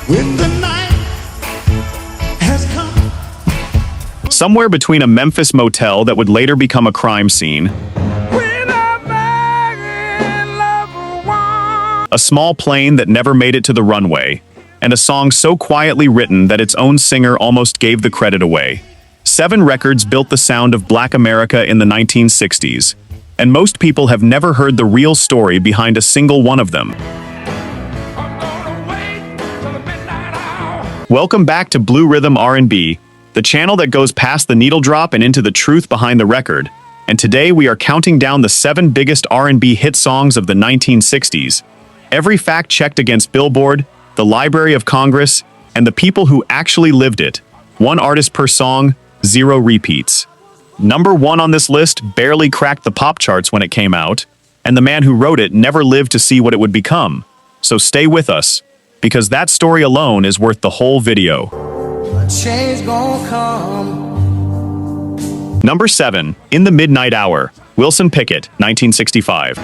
When the night has come. Somewhere between a Memphis motel that would later become a crime scene, a small plane that never made it to the runway, and a song so quietly written that its own singer almost gave the credit away. 7 Records built the sound of Black America in the 1960s, and most people have never heard the real story behind a single one of them. Welcome back to Blue Rhythm R&B, the channel that goes past the needle drop and into the truth behind the record. And today we are counting down the 7 biggest R&B hit songs of the 1960s. Every fact checked against Billboard, the Library of Congress, and the people who actually lived it. 1 artist per song, 0 repeats. Number 1 on this list barely cracked the pop charts when it came out, and the man who wrote it never lived to see what it would become. So stay with us, because that story alone is worth the whole video. A change gonna come. Number 7, In the Midnight Hour, Wilson Pickett, 1965.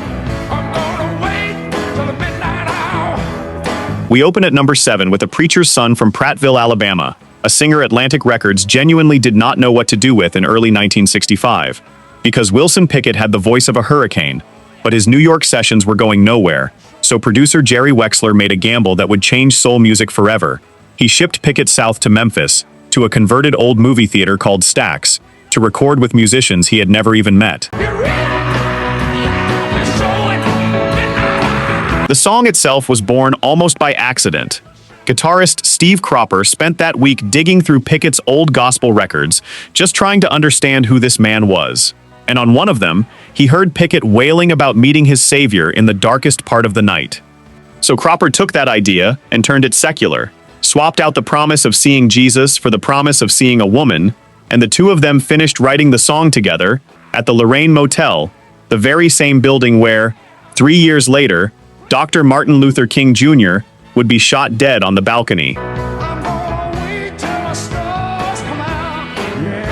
We open at number 7 with a preacher's son from Prattville, Alabama, a singer Atlantic Records genuinely did not know what to do with in early 1965. Because Wilson Pickett had the voice of a hurricane, but his New York sessions were going nowhere, so producer Jerry Wexler made a gamble that would change soul music forever. He shipped Pickett south to Memphis, to a converted old movie theater called Stax, to record with musicians he had never even met. The song itself was born almost by accident. Guitarist Steve Cropper spent that week digging through Pickett's old gospel records, just trying to understand who this man was. And on one of them, he heard Pickett wailing about meeting his Savior in the darkest part of the night. So Cropper took that idea and turned it secular, swapped out the promise of seeing Jesus for the promise of seeing a woman, and the two of them finished writing the song together at the Lorraine Motel, the very same building where, 3 years later, Dr. Martin Luther King Jr. would be shot dead on the balcony.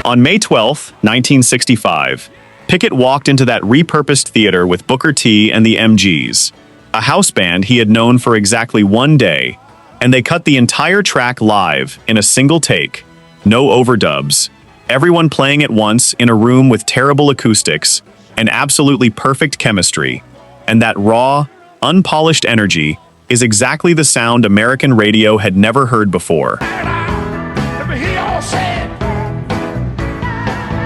On May 12, 1965, Pickett walked into that repurposed theater with Booker T and the MGs, a house band he had known for exactly 1 day, and they cut the entire track live in a single take, no overdubs, everyone playing at once in a room with terrible acoustics and absolutely perfect chemistry, and that raw, unpolished energy is exactly the sound American radio had never heard before.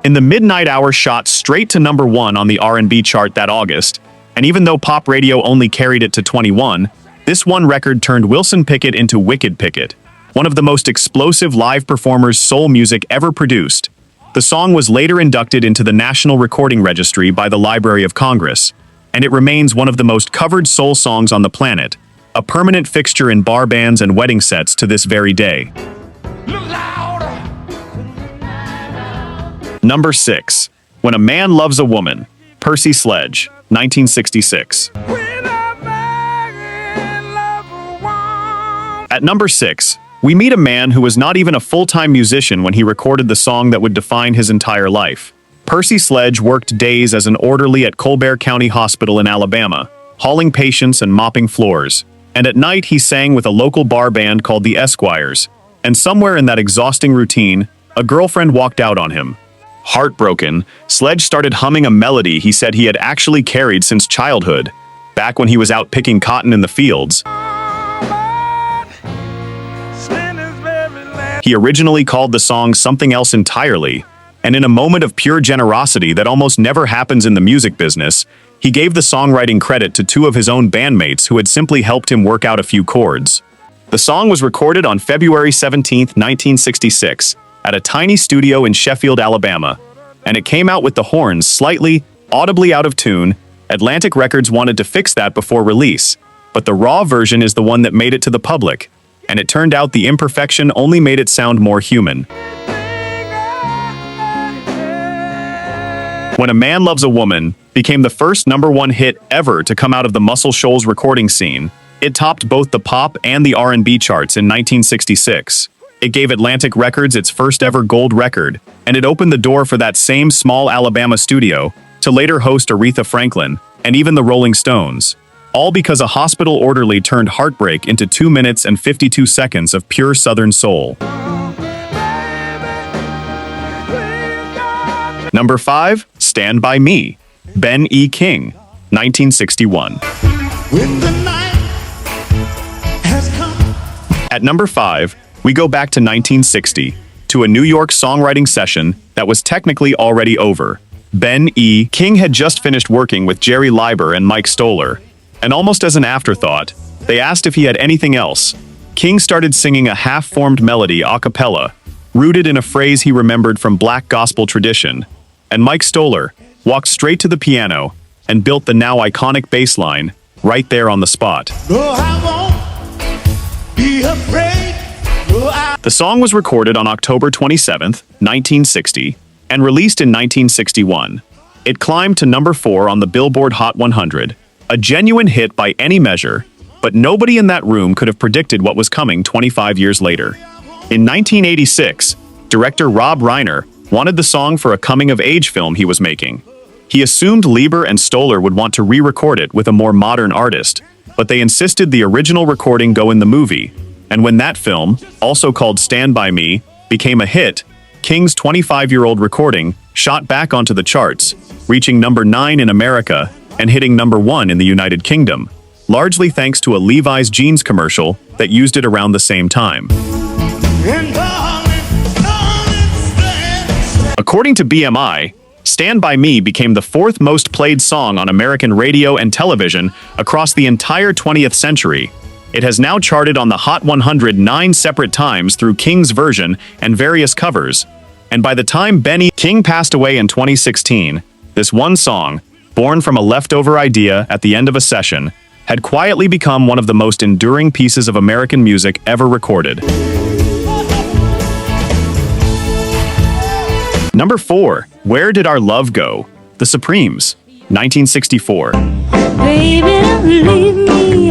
In the Midnight Hour shot straight to number 1 on the R&B chart that August, and even though pop radio only carried it to 21, this one record turned Wilson Pickett into Wicked Pickett, one of the most explosive live performers soul music ever produced. The song was later inducted into the National Recording Registry by the Library of Congress, and it remains one of the most covered soul songs on the planet, a permanent fixture in bar bands and wedding sets to this very day. Number 6, When a Man Loves a Woman, Percy Sledge, 1966. At number 6, we meet a man who was not even a full-time musician when he recorded the song that would define his entire life. Percy Sledge worked days as an orderly at Colbert County Hospital in Alabama, hauling patients and mopping floors. And at night he sang with a local bar band called the Esquires. And somewhere in that exhausting routine, a girlfriend walked out on him. Heartbroken, Sledge started humming a melody he said he had actually carried since childhood, back when he was out picking cotton in the fields. He originally called the song something else entirely, and in a moment of pure generosity that almost never happens in the music business, he gave the songwriting credit to 2 of his own bandmates who had simply helped him work out a few chords. The song was recorded on February 17, 1966, at a tiny studio in Sheffield, Alabama, and it came out with the horns slightly, audibly out of tune. Atlantic Records wanted to fix that before release, but the raw version is the one that made it to the public, and it turned out the imperfection only made it sound more human. When a Man Loves a Woman became the first number 1 hit ever to come out of the Muscle Shoals recording scene. It topped both the pop and the R&B charts in 1966. It gave Atlantic Records its first ever gold record, and it opened the door for that same small Alabama studio to later host Aretha Franklin and even the Rolling Stones. all because a hospital orderly turned heartbreak into 2 minutes and 52 seconds of pure Southern soul. Number 5, Stand By Me, Ben E. King, 1961. When the night has come. At number 5, we go back to 1960, to a New York songwriting session that was technically already over. Ben E. King had just finished working with Jerry Leiber and Mike Stoller, and almost as an afterthought, they asked if he had anything else. King started singing a half-formed melody a cappella, rooted in a phrase he remembered from black gospel tradition, and Mike Stoller walked straight to the piano and built the now iconic bass line right there on the spot. No, I won't be afraid. No, The song was recorded on October 27, 1960, and released in 1961. It climbed to number 4 on the Billboard Hot 100, a genuine hit by any measure, but nobody in that room could have predicted what was coming 25 years later. In 1986, director Rob Reiner wanted the song for a coming-of-age film he was making. He assumed Leiber and Stoller would want to re-record it with a more modern artist, but they insisted the original recording go in the movie, and when that film, also called Stand By Me, became a hit, King's 25-year-old recording shot back onto the charts, reaching number 9 in America and hitting number 1 in the United Kingdom, largely thanks to a Levi's jeans commercial that used it around the same time. According to BMI, Stand By Me became the 4th most played song on American radio and television across the entire 20th century. It has now charted on the Hot 100 9 separate times through King's version and various covers. And by the time Ben E. King passed away in 2016, this one song, born from a leftover idea at the end of a session, had quietly become one of the most enduring pieces of American music ever recorded. Number 4, Where Did Our Love Go? The Supremes, 1964. Baby, don't leave me.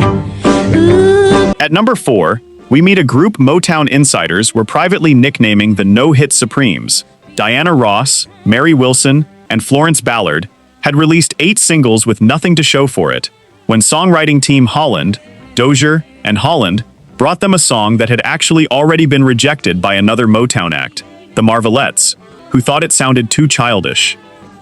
Ooh. At number 4, we meet a group Motown insiders were privately nicknaming the No-Hit Supremes. Diana Ross, Mary Wilson, and Florence Ballard had released 8 singles with nothing to show for it, when songwriting team Holland, Dozier, and Holland brought them a song that had actually already been rejected by another Motown act, the Marvelettes, who thought it sounded too childish.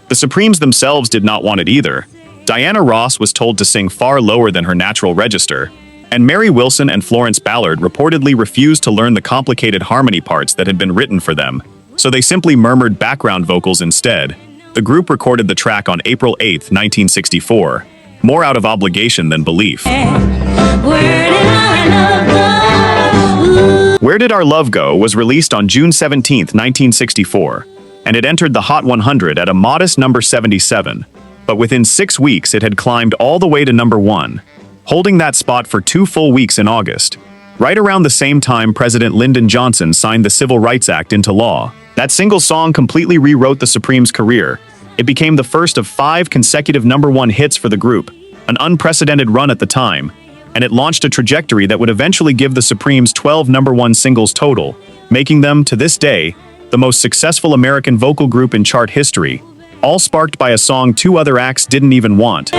The Supremes themselves did not want it either. Diana Ross was told to sing far lower than her natural register, and Mary Wilson and Florence Ballard reportedly refused to learn the complicated harmony parts that had been written for them, so they simply murmured background vocals instead. The group recorded the track on April 8, 1964, more out of obligation than belief. Where Did Our Love Go? Was released on June 17, 1964, and it entered the Hot 100 at a modest number 77, but within 6 weeks it had climbed all the way to number 1, holding that spot for 2 full weeks in August. Right around the same time President Lyndon Johnson signed the Civil Rights Act into law. That single song completely rewrote the Supremes' career. It became the first of 5 consecutive number 1 hits for the group, an unprecedented run at the time, and it launched a trajectory that would eventually give the Supremes 12 number 1 singles total, making them, to this day, the most successful American vocal group in chart history, all sparked by a song 2 other acts didn't even want.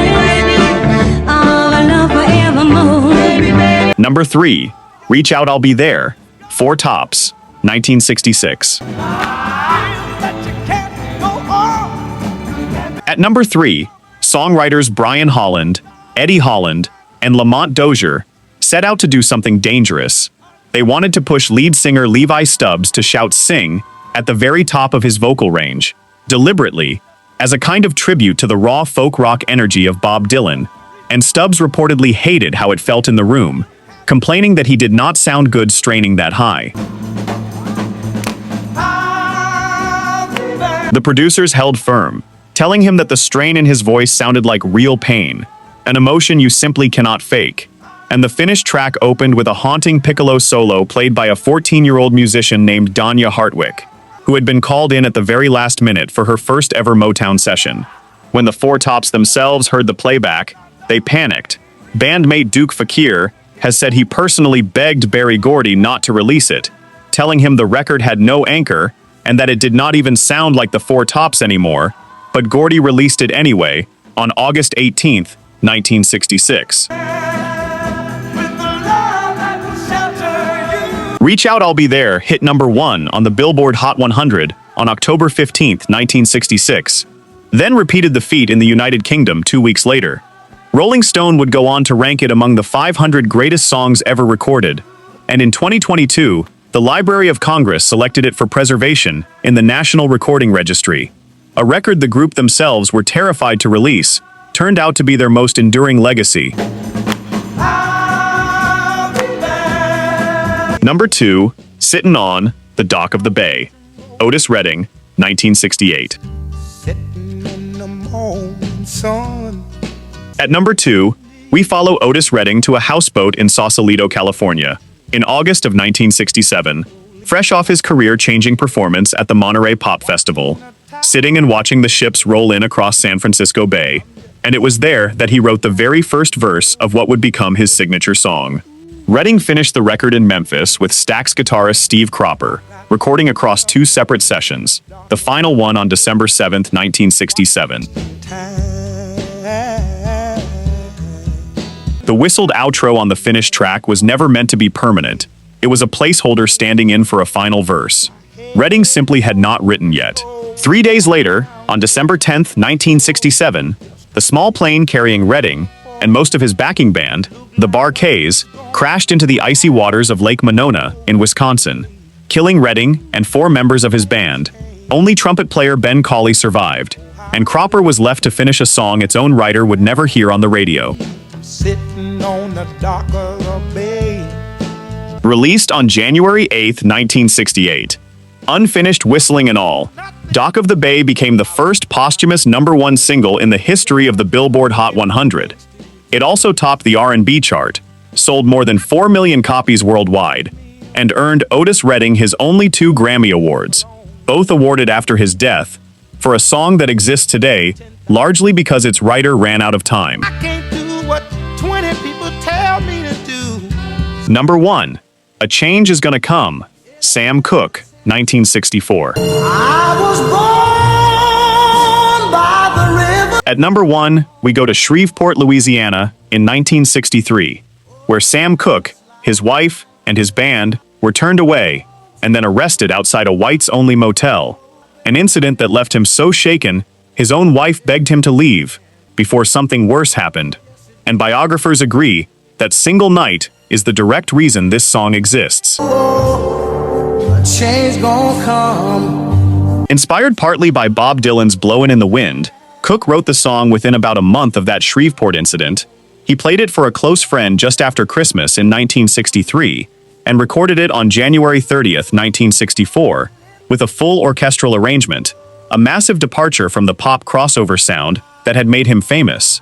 Number 3, Reach Out I'll Be There, Four Tops, 1966. At number 3, songwriters Brian Holland, Eddie Holland, and Lamont Dozier set out to do something dangerous. They wanted to push lead singer Levi Stubbs to shout "sing" at the very top of his vocal range, deliberately, as a kind of tribute to the raw folk rock energy of Bob Dylan, and Stubbs reportedly hated how it felt in the room, complaining that he did not sound good straining that high. The producers held firm, telling him that the strain in his voice sounded like real pain, an emotion you simply cannot fake. And the finished track opened with a haunting piccolo solo played by a 14-year-old musician named Danya Hartwick, who had been called in at the very last minute for her first ever Motown session. When the Four Tops themselves heard the playback, they panicked. Bandmate Duke Fakir has said he personally begged Berry Gordy not to release it, telling him the record had no anchor and that it did not even sound like the Four Tops anymore, but Gordy released it anyway on August 18th, 1966. With the love that will shelter you. Reach Out, I'll Be There hit number 1 on the Billboard Hot 100 on October 15, 1966, then repeated the feat in the United Kingdom 2 weeks later. Rolling Stone would go on to rank it among the 500 greatest songs ever recorded, and in 2022, the Library of Congress selected it for preservation in the National Recording Registry. A record the group themselves were terrified to release turned out to be their most enduring legacy. I'll be there. Number 2, Sittin' on the Dock of the Bay. Otis Redding, 1968. Sitting in the morning sun. At number 2, we follow Otis Redding to a houseboat in Sausalito, California, in August of 1967, fresh off his career-changing performance at the Monterey Pop Festival, sitting and watching the ships roll in across San Francisco Bay, and it was there that he wrote the very first verse of what would become his signature song. Redding finished the record in Memphis with Stax guitarist Steve Cropper, recording across 2 separate sessions, the final one on December 7, 1967. The whistled outro on the finished track was never meant to be permanent. It was a placeholder standing in for a final verse. Redding simply had not written yet. 3 days later, on December 10, 1967, the small plane carrying Redding and most of his backing band, the Bar-Kays, crashed into the icy waters of Lake Monona in Wisconsin, killing Redding and 4 members of his band. Only trumpet player Ben Cauley survived, and Cropper was left to finish a song its own writer would never hear on the radio. Sitting on the dock of the bay. Released on January 8, 1968. Unfinished whistling and all, Dock of the Bay became the first posthumous #1 single in the history of the Billboard Hot 100. It also topped the R&B chart, sold more than 4 million copies worldwide, and earned Otis Redding his only 2 Grammy Awards, both awarded after his death, for a song that exists today largely because its writer ran out of time. I can't do what 20 people tell me to do. Number 1, A Change Is Gonna Come, Sam Cooke, 1964. I was born by the river. At number 1, we go to Shreveport, Louisiana, in 1963, where Sam Cooke, his wife, and his band were turned away and then arrested outside a whites-only motel, an incident that left him so shaken his own wife begged him to leave before something worse happened, and biographers agree that Single Night is the direct reason this song exists. A change gonna come. Inspired partly by Bob Dylan's Blowin' in the Wind, Cooke wrote the song within about a month of that Shreveport incident. He played it for a close friend just after Christmas in 1963 and recorded it on January 30th, 1964, with a full orchestral arrangement, a massive departure from the pop crossover sound that had made him famous.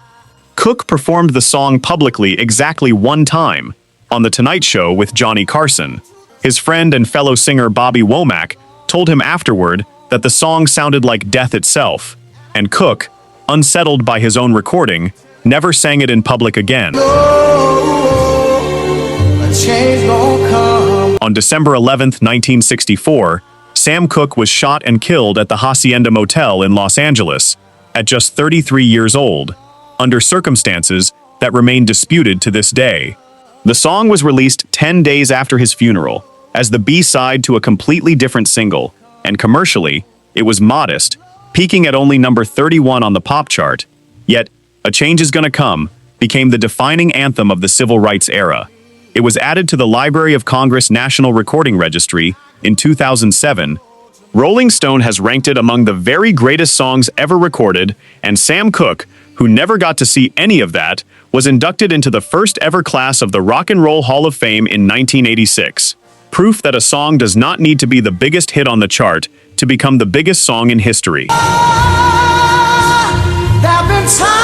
Cooke performed the song publicly exactly 1 time, on The Tonight Show with Johnny Carson. His friend and fellow singer Bobby Womack told him afterward that the song sounded like death itself, and Cooke, unsettled by his own recording, never sang it in public again. A change gonna come. On December 11, 1964, Sam Cooke was shot and killed at the Hacienda Motel in Los Angeles, at just 33 years old, under circumstances that remain disputed to this day. The song was released 10 days after his funeral, as the B-side to a completely different single, and commercially, it was modest, peaking at only number 31 on the pop chart. Yet, A Change Is Gonna Come became the defining anthem of the civil rights era. It was added to the Library of Congress National Recording Registry in 2007. Rolling Stone has ranked it among the very greatest songs ever recorded, and Sam Cooke, who never got to see any of that, was inducted into the first ever class of the Rock and Roll Hall of Fame in 1986. Proof that a song does not need to be the biggest hit on the chart to become the biggest song in history. There've been times